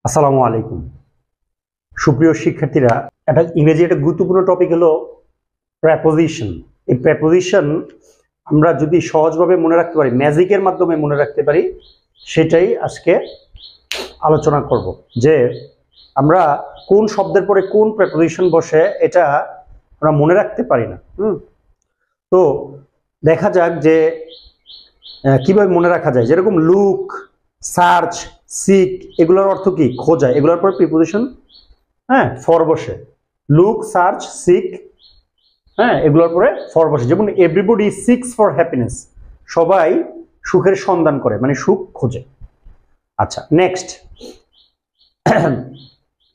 আসসালামু আলাইকুম সুপ্রিয় শিক্ষার্থীরা, একটা ইংরেজি একটা গুরুত্বপূর্ণ টপিক হলো প্রেপোজিশন। এই প্রেপোজিশন আমরা যদি সহজভাবে মনে রাখতে পারি, ম্যাজিকের মাধ্যমে মনে রাখতে পারি, সেটাই আজকে আলোচনা করব। যে আমরা কোন শব্দের পরে কোন প্রেপোজিশন বসে এটা আমরা মনে রাখতে পারি না। তো দেখা যাক যে কিভাবে মনে রাখা যায়। যেরকম লুক, সার্চ, সিক, এগুলোর অর্থ কি? খোঁজা। এগুলোর পর প্রিপোজিশন ফর বসে। লুক, সার্চ, সিক, এগুলোর পরে ফর বসে। যেমন এভরিবডি সিক্স ফর হ্যাপিনেস, সবাই সুখের সন্ধান করে, মানে সুখ খোঁজে। আচ্ছা, নেক্সট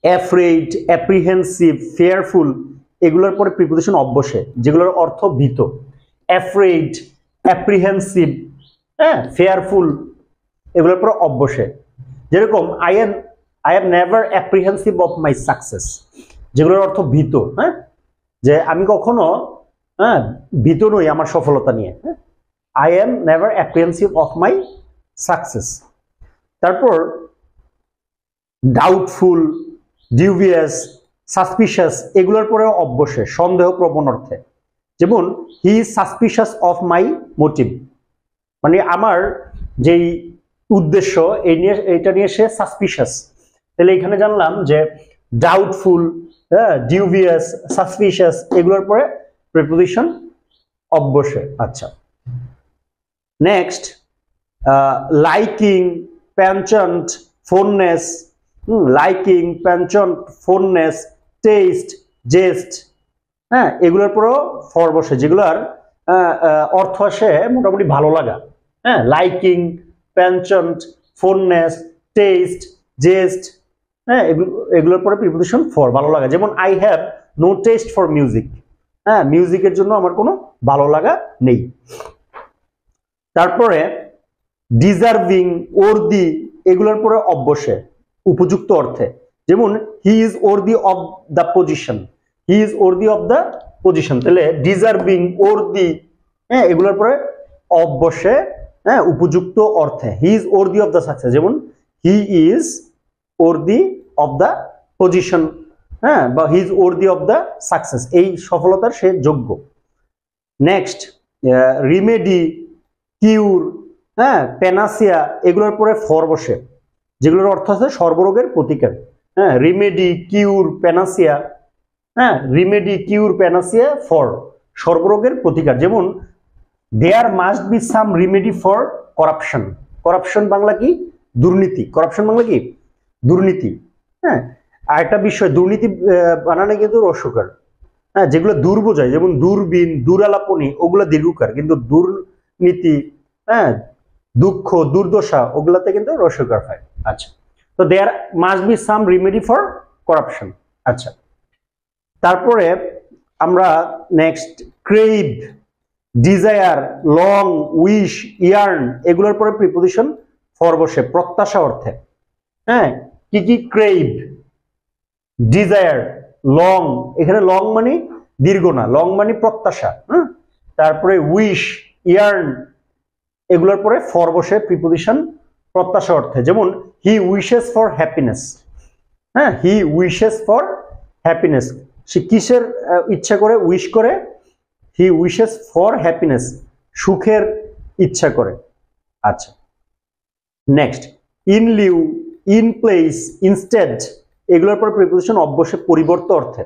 অ্যাফ্রেড, অ্যাপ্রিহেন্সিভ, ফেয়ারফুল, এগুলোর পরে প্রিপোজিশন অফ বসে, যেগুলোর অর্থ ভীত। অ্যাফ্রেড, অ্যাপ্রিহেন্সিভ, ফেয়ারফুল, এগুলোর পরে অফ বসে। যেরকম I am never apprehensive of my success, যেগুলোর অর্থ ভীত। যে আমি কখনো ভীত নই আমার সফলতা নিয়ে। I am never apprehensive of my success. তারপর ডাউটফুল, ডিউবিয়াস, সাসপিশাস, এগুলোর পরে অফ বসে, সন্দেহ প্রবণ অর্থে। যেমন he is suspicious of my motive, মানে আমার যেই উদ্দেশ্য এইটা নিয়ে সে সাসপিশাস। তাহলে এখানে জানলাম যে ডাউটফুল, ডিউবিয়াস, সাসপিশাস, এগুলোর পরে প্রিপোজিশন অফ বসে। আচ্ছা, নেক্সট লাইকিং, পেনচেন্ট, ফোননেস, লাইকিং, পেনচেন্ট, ফোননেস, টেস্ট, জেস্ট, এগুলোর পরেও ফর বসে, যেগুলোর অর্থ আসে মোটামুটি ভালো লাগা। লাইকিং, পেনচেন্ট, ফোননেস, টেস্ট, জেস্ট, এগুলোর পরে প্রিপোজিশন ফর, ভালো লাগা। যেমন I have no taste for music, মিউজিকের জন্য আমার কোনো ভালো লাগা নেই। তারপরে ডিজার্ভিং, ওর্দি, এগুলোর পরে অফ বসে, উপযুক্ত অর্থে। যেমন he is worthy of the position, he is worthy of the position. তাহলে ডিজার্ভিং, ওর্দি, এগুলোর পরে অফ বসে, উপযুক্ত অর্থে। He is worthy of the success, যেমন he is worthy of the position, বা he is worthy of the success, এই সফলতার সে যোগ্য। নেক্সট রিমেডি, কিউর, প্যানাসিয়া, এগুলোর পরে ফর বসে, যেগুলোর অর্থ আছে সর্বরোগের প্রতিকার। Remedy, cure, panacea, remedy, cure, panacea, for, সর্বরোগের প্রতিকার। যেমন there must be some remedy for corruption, corruption Bangla কি? দুর্নীতি। করাপশন বাংলা কি? দুর্নীতি। আর একটা বিষয়, দুর্নীতি বানানে কিন্তু রস্যকার, যেগুলো দূর বোঝায়, যেমন দূরবীন, দূরালাপনি, ওগুলো দীর্ঘকার, কিন্তু দুর্নীতি, দুঃখ, দুর্দশা, ওগুলাতে কিন্তু রস্যকার হয়। আচ্ছা, তো there must be some remedy for corruption. আচ্ছা, তারপরে আমরা next crave, desire, long, wish, yearn, এগুলোর পরে প্রিপোজিশন ফর বসে, প্রত্যাশা অর্থে। কি কি? ক্রেভ, ডিজায়ার, লং, এখানে লং মানে দীর্ঘ না, লং মানে প্রত্যাশা। তারপরে উইশ, ইয়ার্ন, এগুলোর পরে ফর বসে, প্রিপোজিশন প্রত্যাশা অর্থে। যেমন he wishes for happiness, he wishes for happiness, সে কিসের ইচ্ছা করে? উইশ করে। হি উইশেস ফর হ্যাপিনেস, সুখের ইচ্ছা করে। আচ্ছা, next in Liu, in place, instead, এগুলোর পর প্রিপোজিশন অফ বসে, পরিবর্ত অর্থে।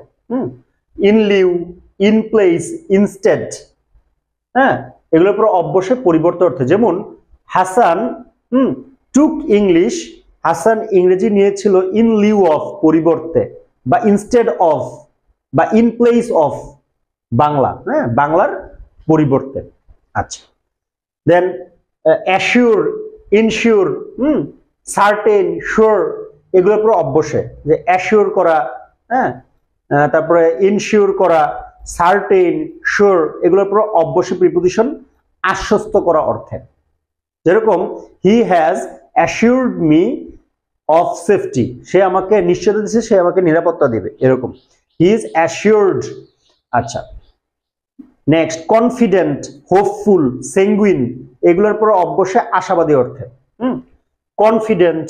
In Liu, in place, instead, এগুলোর পর অফ বসে, পরিবর্ত অর্থে। যেমন হাসান টুক ইংলিশ, হাসান ইংরেজি নিয়েছিল ইন লিউ অফ, পরিবর্তে, বা ইনস্টেড অফ, বা ইন প্লেস অফ, বাংলা, বাংলার পরিবর্তে। আচ্ছা, দেন অ্যাসিওর, ইনশিওর, সার্টেন, শিওর, এগুলোর পর অফ বসে, যে অ্যাসিওর করা, তারপরে ইনশিওর করা, সার্টেন, শিওর, এগুলোর পর অফ বসে, প্রিপোজিশন আশ্বস্ত করা অর্থে। যেরকম he has assured me of safety, সে আমাকে নিশ্চয়তা দিচ্ছে, সে আমাকে নিরাপত্তা দেবে, এরকম। He is assured. আচ্ছা, নেক্সট কনফিডেন্ট, হোপফুল, সেঙ্গুইন, এগুলোর পর অফ বসে, আশাবাদী অর্থে। কনফিডেন্ট,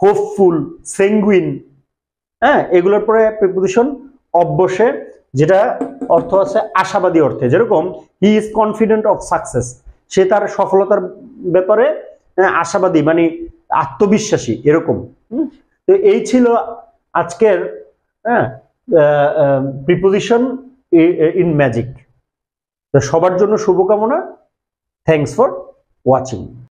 হোপফুল, স্যাঙ্গুইন, হ্যাঁ, এগুলোর পরে প্রিপোজিশন অফ বসে, যেটা অর্থ আছে আশাবাদী অর্থে, যেরকম he is confident of success, সে তার সফলতার ব্যাপারে আশাবাদী, মানে আত্মবিশ্বাসী, এরকম। তো এই ছিল আজকের প্রিপোজিশন ইন ম্যাজিক। তো সবার জন্য শুভকামনা। Thanks for watching.